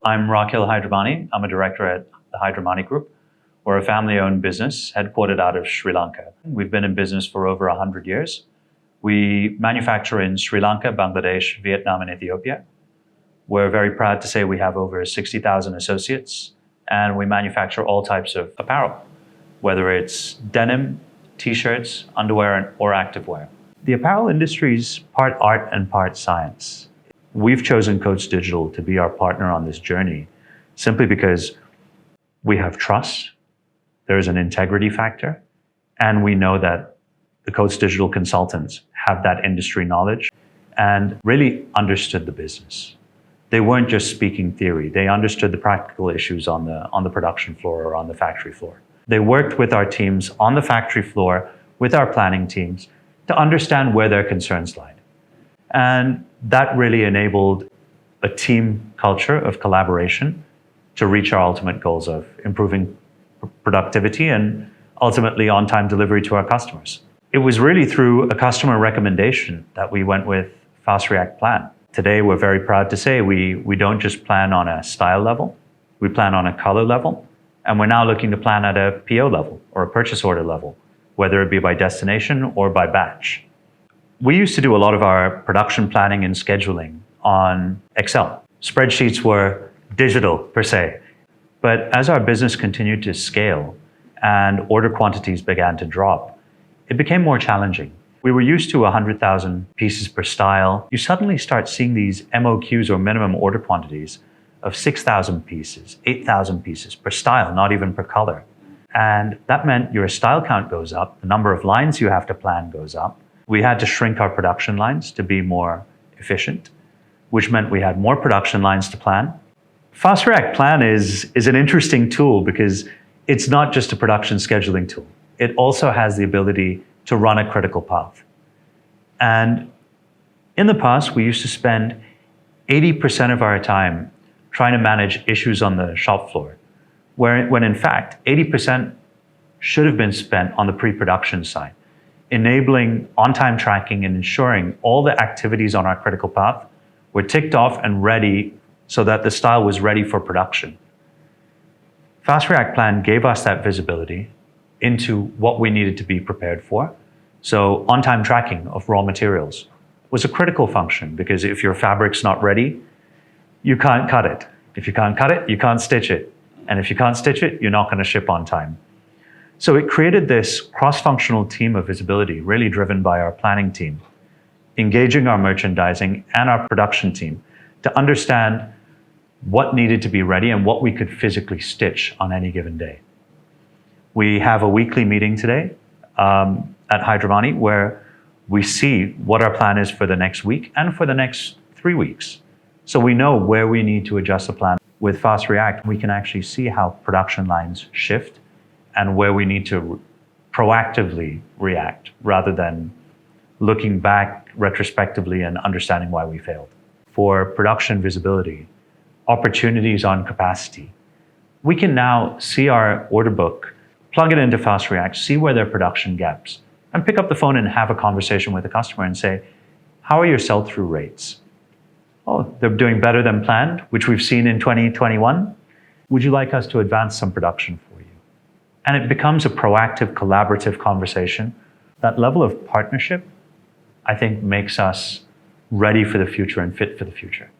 I'm Rakhil Hirdaramani. I'm a director at the Hirdaramani Group. We're a family-owned business headquartered out of Sri Lanka. We've been in business for over 100 years. We manufacture in Sri Lanka, Bangladesh, Vietnam, and Ethiopia. We're very proud to say we have over 60,000 associates, and we manufacture all types of apparel, whether it's denim, t-shirts, underwear, or activewear. The apparel industry is part art and part science. We've chosen Coats Digital to be our partner on this journey simply because we have trust, there's an integrity factor, and we know that the Coats Digital consultants have that industry knowledge and really understood the business. They weren't just speaking theory, they understood the practical issues on the production floor or on the factory floor. They worked with our teams on the factory floor, with our planning teams, to understand where their concerns lied. And that really enabled a team culture of collaboration to reach our ultimate goals of improving productivity and ultimately on-time delivery to our customers. It was really through a customer recommendation that we went with FastReactPlan. Today, we're very proud to say we don't just plan on a style level, we plan on a color level, and we're now looking to plan at a PO level or a purchase order level, whether it be by destination or by batch. We used to do a lot of our production planning and scheduling on Excel. Spreadsheets were digital per se, but as our business continued to scale and order quantities began to drop, it became more challenging. We were used to 100,000 pieces per style. You suddenly start seeing these MOQs or minimum order quantities of 6,000 pieces, 8,000 pieces per style, not even per color. And that meant your style count goes up, the number of lines you have to plan goes up. We had to shrink our production lines to be more efficient, which meant we had more production lines to plan. FastReactPlan is an interesting tool because it's not just a production scheduling tool. It also has the ability to run a critical path. And in the past, we used to spend 80% of our time trying to manage issues on the shop floor, when in fact, 80% should have been spent on the pre-production side, enabling on-time tracking and ensuring all the activities on our critical path were ticked off and ready so that the style was ready for production. FastReactPlan gave us that visibility into what we needed to be prepared for. So on-time tracking of raw materials was a critical function because if your fabric's not ready, you can't cut it. If you can't cut it, you can't stitch it. And if you can't stitch it, you're not going to ship on time. So it created this cross-functional team of visibility, really driven by our planning team, engaging our merchandising and our production team to understand what needed to be ready and what we could physically stitch on any given day. We have a weekly meeting today at Hirdaramani where we see what our plan is for the next week and for the next 3 weeks. So we know where we need to adjust the plan. With FastReact, we can actually see how production lines shift and where we need to proactively react rather than looking back retrospectively and understanding why we failed. For production visibility, opportunities on capacity, we can now see our order book, plug it into FastReact, see where there are production gaps, and pick up the phone and have a conversation with the customer and say, how are your sell-through rates? Oh, they're doing better than planned, which we've seen in 2021. Would you like us to advance some production for you? And it becomes a proactive, collaborative conversation. That level of partnership, I think, makes us ready for the future and fit for the future.